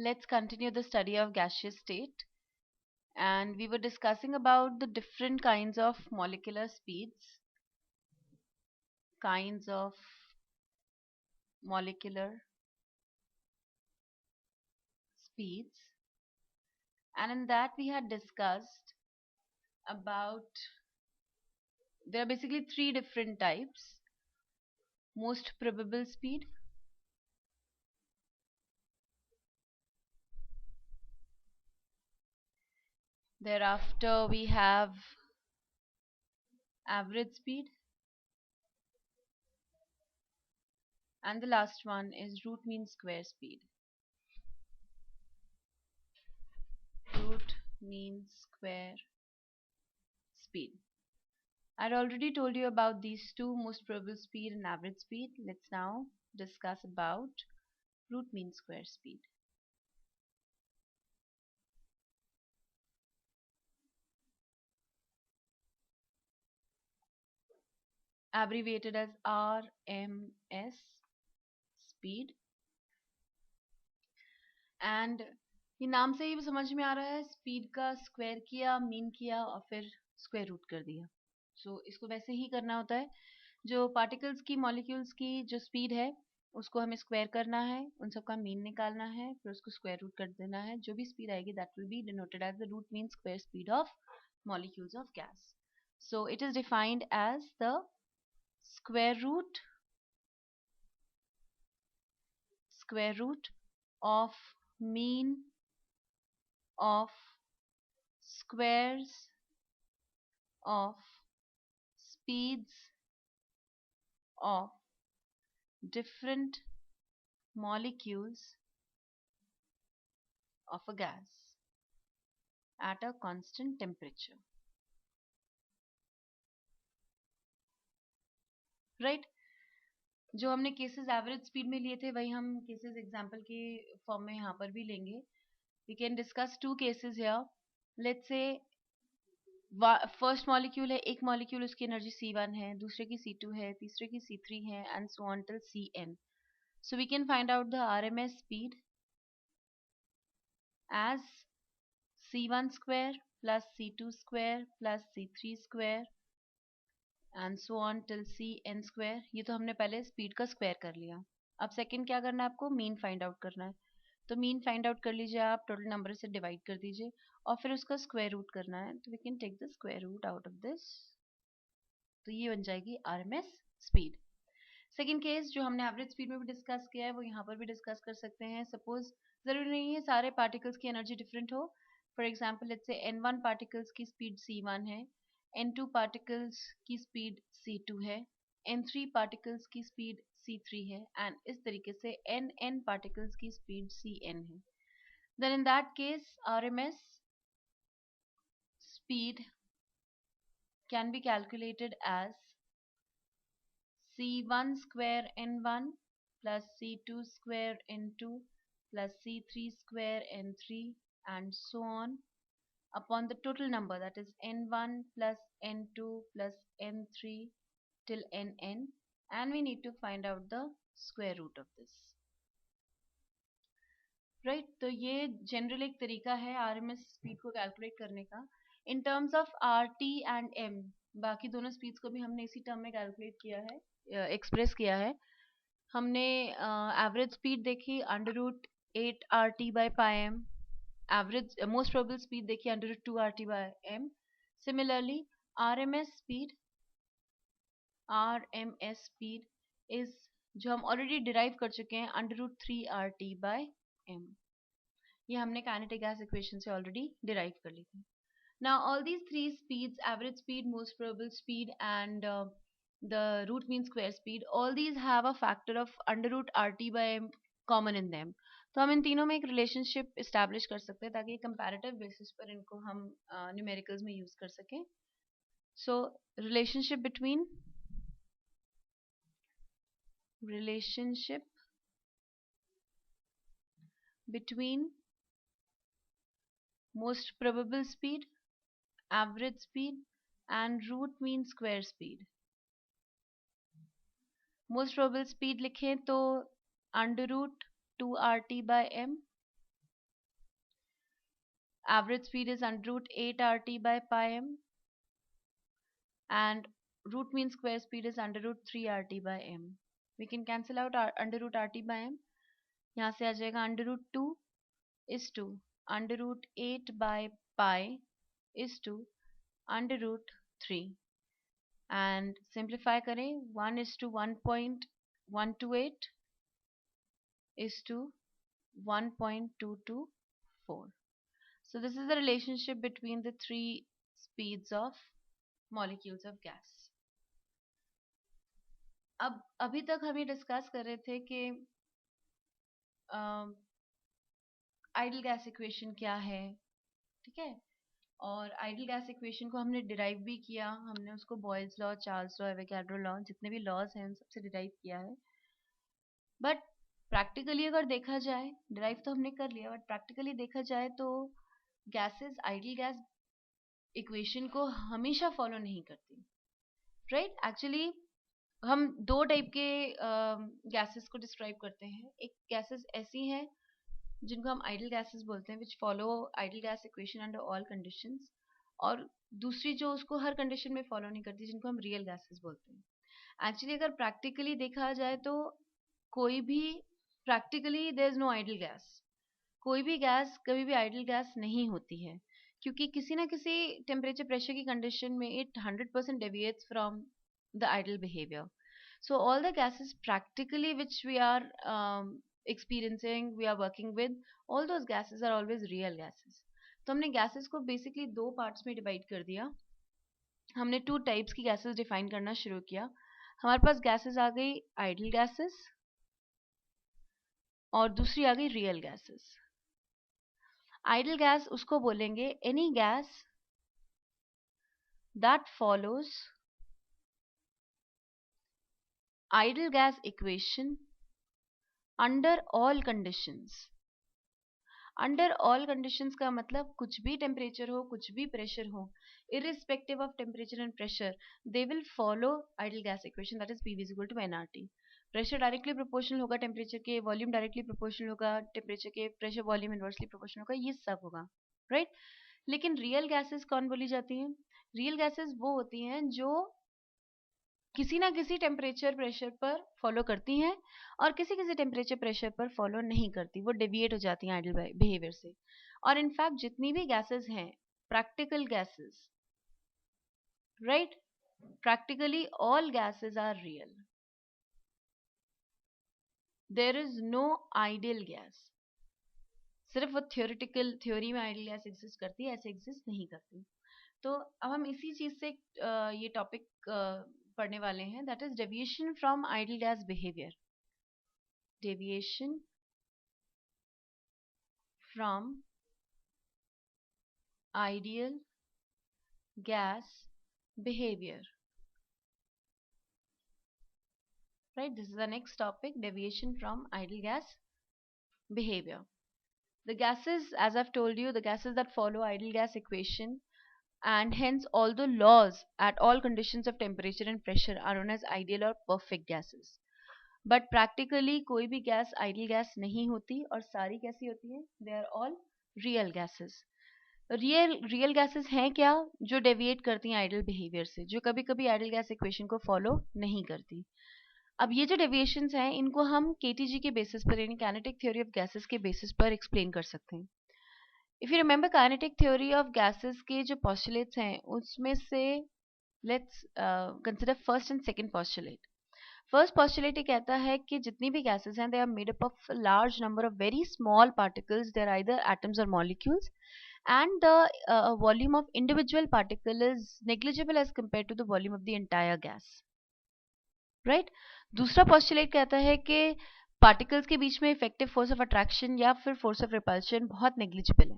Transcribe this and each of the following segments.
Let's continue the study of gaseous state, and we were discussing about the different kinds of molecular speeds, kinds of molecular speeds, and in that we had discussed about there are basically three different types: most probable speed, thereafter we have average speed, and the last one is root mean square speed. Root mean square speed. I'd already told you about these two, most probable speed and average speed. Let's now discuss about root mean square speed. Abbreviated as RMS speed. And ये नाम से ही समझ में आ रहा है, speed का square किया, mean किया और फिर स्क्वायर रूट कर दिया. सो इसको वैसे ही करना होता है. जो पार्टिकल्स की, मॉलिक्यूल्स की जो स्पीड है उसको हमें स्क्वायर करना है, उन सबका मीन निकालना है, फिर उसको स्क्वायर रूट कर देना है. जो भी स्पीड आएगी that will be denoted as the root mean square speed of molecules of gas. So it is defined as the square root of mean of squares of speeds of different molecules of a gas at a constant temperature. Right? जो हमने cases average speed में लिए थे वही हम cases example के form में यहाँ पर भी लेंगे. We can discuss two cases here. Let's say first molecule है, एक मॉलिक्यूल उसकी एनर्जी C1 है, दूसरे की C2 है, तीसरे की C3 है, and so on till Cn. So we can find out the RMS speed as C1 square plus C2 square plus C3 square and so on till Cn square. ये तो हमने पहले स्पीड का square कर लिया. अब second क्या करना है आपको? मीन फाइंड आउट करना है. तो मीन फाइंड आउट कर लीजिए, आप टोटल नंबर से डिवाइड कर दीजिए और फिर उसका स्क्वायर रूट करना है. तो we can take the square root out of this. तो ये बन जाएगी आरएमएस स्पीड. सेकेंड केस जो हमने एवरेज स्पीड में भी डिस्कस किया है वो यहाँ पर भी डिस्कस कर सकते हैं. सपोज जरूरी नहीं है सारे पार्टिकल्स की एनर्जी डिफरेंट हो. For example let's say N1 particles की स्पीड C1 है, N2 पार्टिकल्स की स्पीड C2 है, N3 पार्टिकल्स की स्पीड C3 है, एंड इस तरीके से N पार्टिकल्स की स्पीड Cn है. Then in that case RMS speed can be calculated as C1 square N1 plus C2 square N2 plus C3 square N3 and so on upon the total number, that is N1 plus N2 plus N3 till Nn, and we need to find out the square root of this. Right तो ये general एक तरीका है RMS speed को calculate करने का. In terms of R T and M, बाकी दोनों स्पीड्स को भी हमने इसी टर्म में कैलकुलेट किया है, एक्सप्रेस किया है. हमने एवरेज स्पीड देखी under root 8 RT by pi M. Average most probable speed देखी under root 2 RT by M. Similarly RMS speed is जो हम ऑलरेडी डिराइव कर चुके हैं under root 3 RT by M. ये हमने काइनेटिक गैस इक्वेशन से ऑलरेडी डिराइव कर ली थी. Now all these three speeds, average speed, most probable speed and the root mean square speed, all these have a factor of under root RT by m common in them. तो हम इन तीनों में एक relationship establish कर सकते हैं ताकि comparative basis पर इनको हम न्यूमेरिकल्स में यूज कर सकें. सो relationship between most probable speed, average speed and root mean square speed. Most probable speed लिखें तो under root 2 RT by M, Average speed is under root 8 RT by pi m, and root mean square speed is under root 3 RT by m. We can cancel out under root RT by m. यहाँ से आ जाएगा under root 2 is to under root 8 by pi is to under root 3, and simplify करें 1 is to 1.128 is to 1.224. So this is the relationship between the three speeds of molecules of gas. अब अभी तक हम ये discuss कर रहे थे कि आइडियल गैस इक्वेशन क्या है, ठीक है, और आइडियल गैस इक्वेशन को हमने डिराइव भी किया, हमने उसको Boyle's law, Charles law, Avogadro law, जितने भी लॉज हैं उन सबसे डिराइव किया है. बट प्रैक्टिकली अगर देखा जाए, डिराइव तो हमने कर लिया, बट प्रैक्टिकली देखा जाए तो गैसेस आइडियल गैस इक्वेशन को हमेशा फॉलो नहीं करती, राइट. एक्चुअली हम दो टाइप के गैसेस को डिस्क्राइब करते हैं. एक गैसेस ऐसी हैं जिनको हम आइडियल गैसेस बोलते हैं, which follow ideal gas equation under all conditions, और दूसरी जो उसको हर कंडीशन में फॉलो नहीं करती, जिनको हम रियल गैसेस बोलते हैं. एक्चुअली अगर प्रैक्टिकली देखा जाए तो कोई भी practically there is no ideal gas. कोई भी गैस कभी भी आइडियल गैस नहीं होती है, क्योंकि किसी ना किसी टेम्परेचर प्रेशर की कंडीशन में it 100% deviates from the ideal behavior. So all the gases practically which we are experiencing, we are working with, all those gases are always real gases. तो हमने gases को basically दो parts में divide कर दिया. हमने two types की gases define करना शुरू किया. हमारे पास gases आ गई ideal gases और दूसरी आ गई real gases. Ideal gas उसको बोलेंगे any gas that follows ideal gas equation under all conditions. Under all conditions का मतलब कुछ भी टेम्परेचर हो, कुछ भी प्रेशर हो, irrespective of temperature and pressure, they will follow ideal gas equation, that is PV equal to nRT. Pressure directly proportional होगा temperature के, वॉल्यूम डायरेक्टली प्रोपोर्शनल होगा टेम्परेचर के, प्रेशर वॉल्यूम इनवर्सली प्रोपोर्शनल होगा, ये सब होगा, राइट. लेकिन रियल गैसेस कौन बोली जाती हैं? रियल गैसेस वो होती हैं जो किसी ना किसी टेम्परेचर प्रेशर पर फॉलो करती हैं और किसी किसी टेम्परेचर प्रेशर पर फॉलो नहीं करती, वो डेविएट हो जाती हैं आइडियल बिहेवियर से. और इनफैक्ट जितनी भी गैसेस हैं practical gases, right, practically all gases are real. There is no ideal gas. सिर्फ वो थियोरिटिकल थ्योरी में आइडियल गैस एग्जिस्ट करती है, ऐसे एग्जिस्ट नहीं करती. तो अब हम इसी चीज से ये टॉपिक पढ़ने वाले हैं, that is deviation from ideal gas behaviour. Deviation from ideal gas behaviour, right? This is the next topic, deviation from ideal gas behavior. The gases, as I've told you, the gases that follow ideal gas equation, and hence all the laws at all conditions of temperature and pressure are known as ideal or perfect gases. But practically कोई भी gas ideal gas नहीं होती, और सारी कैसी होती हैं? They are all real gases. Real gases हैं क्या? जो डेविएट करती हैं आइडियल बिहेवियर से, जो कभी कभी आइडियल गैस इक्वेशन को फॉलो नहीं करती. अब ये जो डेविएशंस हैं इनको हम केटीजी के बेसिस पर, यानी काइनेटिक थ्योरी ऑफ गैसेस के बेसिस पर एक्सप्लेन कर सकते हैं. If you remember kinetic theory of gases के जो पॉस्टुलेट्स हैं उसमें से let's consider first and second postulate. First postulate ये कहता है कि जितनी भी गैसेस हैं they are made up of large number of very small particles, they are either atoms और molecules, and the volume of individual particle is negligible as compared to the volume of the entire gas, right? दूसरा postulate कहता है कि particles के बीच में effective force of attraction या फिर force of repulsion बहुत negligible है,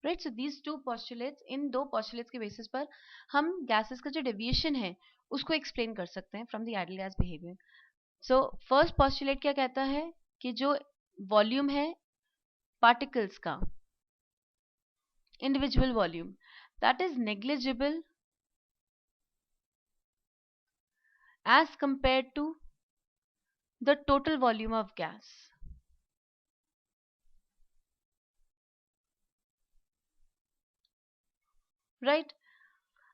right? So these two postulates, इन दो postulates के basis पर हम gases का जो deviation है उसको explain कर सकते हैं from the ideal gas behavior. So first postulate क्या कहता है कि जो volume है particles का, individual volume, that is negligible as compared to the total volume of gas. Right.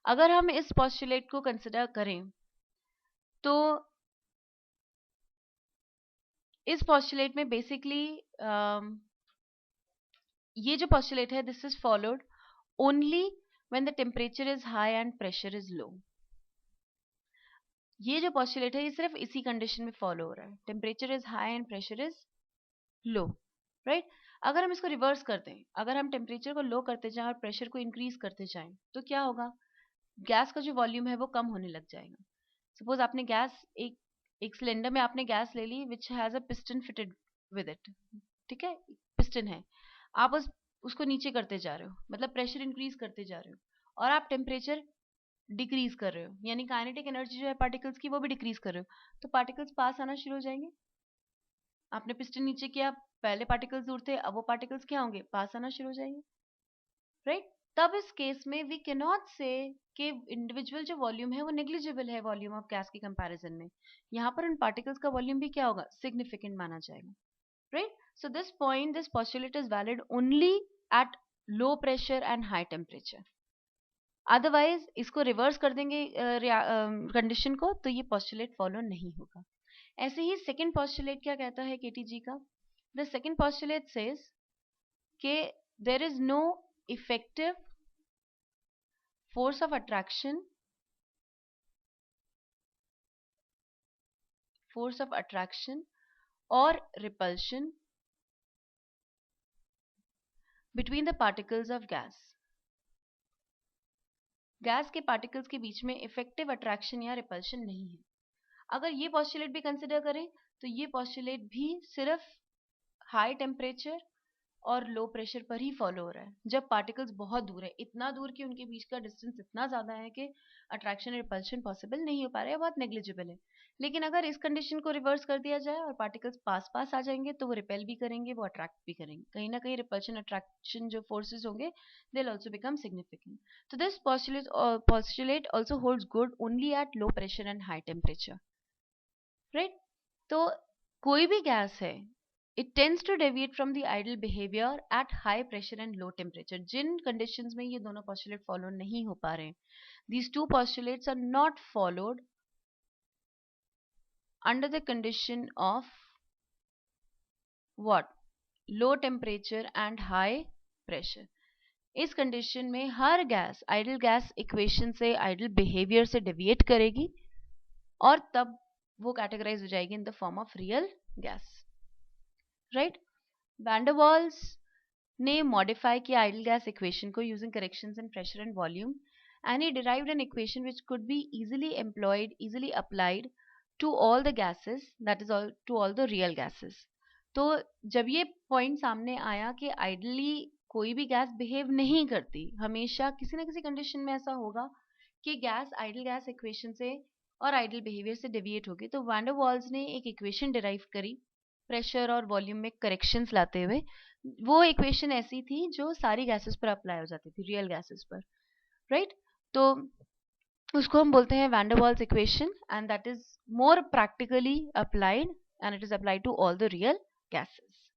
अगर हम इस पॉस्टुलेट को कंसिडर करें तो इस पॉस्टुलेट में बेसिकली ये जो पॉस्टुलेट है, this is followed only when the temperature is high and pressure is low. ये जो पॉस्टुलेट है ये सिर्फ इसी कंडीशन में फॉलो हो रहा है, temperature is high and pressure is low, right. अगर हम इसको रिवर्स करते हैं, अगर हम टेम्परेचर को लो करते जाएं और प्रेशर को इंक्रीज करते जाएं तो क्या होगा, गैस का जो वॉल्यूम है वो कम होने लग जाएगा। सपोज आपने गैस एक सिलेंडर में आपने गैस ले ली which has a piston fitted with it, ठीक है, पिस्टन है, आप उसको नीचे करते जा रहे हो, मतलब प्रेशर इंक्रीज करते जा रहे हो और आप टेम्परेचर डिक्रीज कर रहे हो, यानी काइनेटिक एनर्जी जो है पार्टिकल्स की वो भी डिक्रीज कर रहे हो, तो पार्टिकल्स पास आना शुरू हो जाएंगे। आपने पिस्टन नीचे किया, पहले पार्टिकल्स दूर थे, अब वो पार्टिकल्स क्या होंगे, पास आना शुरू हो जाएंगे, राइट। तब इस केस में वी कैन नॉट से कि इंडिविजुअल जो वॉल्यूम है वो नेग्लिजिबल है वॉल्यूम ऑफ गैस के कंपैरिजन में, यहाँ पर उन पार्टिकल्स का वॉल्यूम भी क्या होगा, सिग्निफिकेंट माना जाएगा, right. So this point, this postulate is valid only at low pressure and high temperature, otherwise इसको रिवर्स कर देंगे कंडीशन को तो ये पोस्टुलेट फॉलो नहीं होगा। ऐसे ही सेकंड पोस्टुलेट क्या कहता है केटीजी का, द सेकंड पोस्टुलेट सेज कि there is no effective force of attraction or repulsion between the particles of gas, gas के पार्टिकल्स के बीच में इफेक्टिव अट्रैक्शन या रिपल्शन नहीं है। अगर ये पॉस्टुलेट भी कंसिडर करें तो ये पॉस्टुलेट भी सिर्फ हाई टेम्परेचर और लो प्रेशर पर ही फॉलो हो रहा है, जब पार्टिकल्स बहुत दूर है, इतना दूर कि उनके बीच का डिस्टेंस इतना ज्यादा है कि अट्रैक्शन रिपल्शन पॉसिबल नहीं हो पा रहा है, बहुत नेग्लिजिबल है। लेकिन अगर इस कंडीशन को रिवर्स कर दिया जाए और पार्टिकल्स पास पास आ जाएंगे तो वो रिपेल भी करेंगे, वो अट्रैक्ट भी करेंगे, कहीं ना कहीं रिपल्शन अट्रैक्शन जो फोर्सेस होंगे they will also become significant. तो this postulate also holds good only at low pressure and high temperature, right. तो कोई भी गैस है, it tends to deviate from the ideal behavior at high pressure and low temperature। Jin conditions में ये दोनों postulate follow नहीं हो पा रहे हैं, these two postulates are not followed under the condition of what, low temperature and high pressure। इस condition में हर गैस आइडल गैस इक्वेशन से, आइडल बिहेवियर से डेविएट करेगी और तब वो कैटेगराइज हो जाएगी in the form of real gas, right. Van der Waals ने मॉडिफाई किया आइडल गैस इक्वेशन को using corrections in pressure and volume and he derived an equation which could be easily employed, easily applied to all the gases, that is all to all the real gases. तो जब ये point सामने आया कि ideally कोई भी gas behave नहीं करती, हमेशा किसी ना किसी कंडीशन में ऐसा होगा कि गैस आइडल गैस इक्वेशन से और आइडल बिहेवियर से डेविएट होगी, तो वैन डर वाल्स ने एक इक्वेशन डिराइव करी प्रेशर और वॉल्यूम में करेक्शंस लाते हुए। वो इक्वेशन ऐसी थी जो सारी गैसेस पर अप्लाई हो जाती थी, रियल गैसेस पर, राइट। तो उसको हम बोलते हैं van der Waals equation and that is more practically applied and it is applied to all the real gases।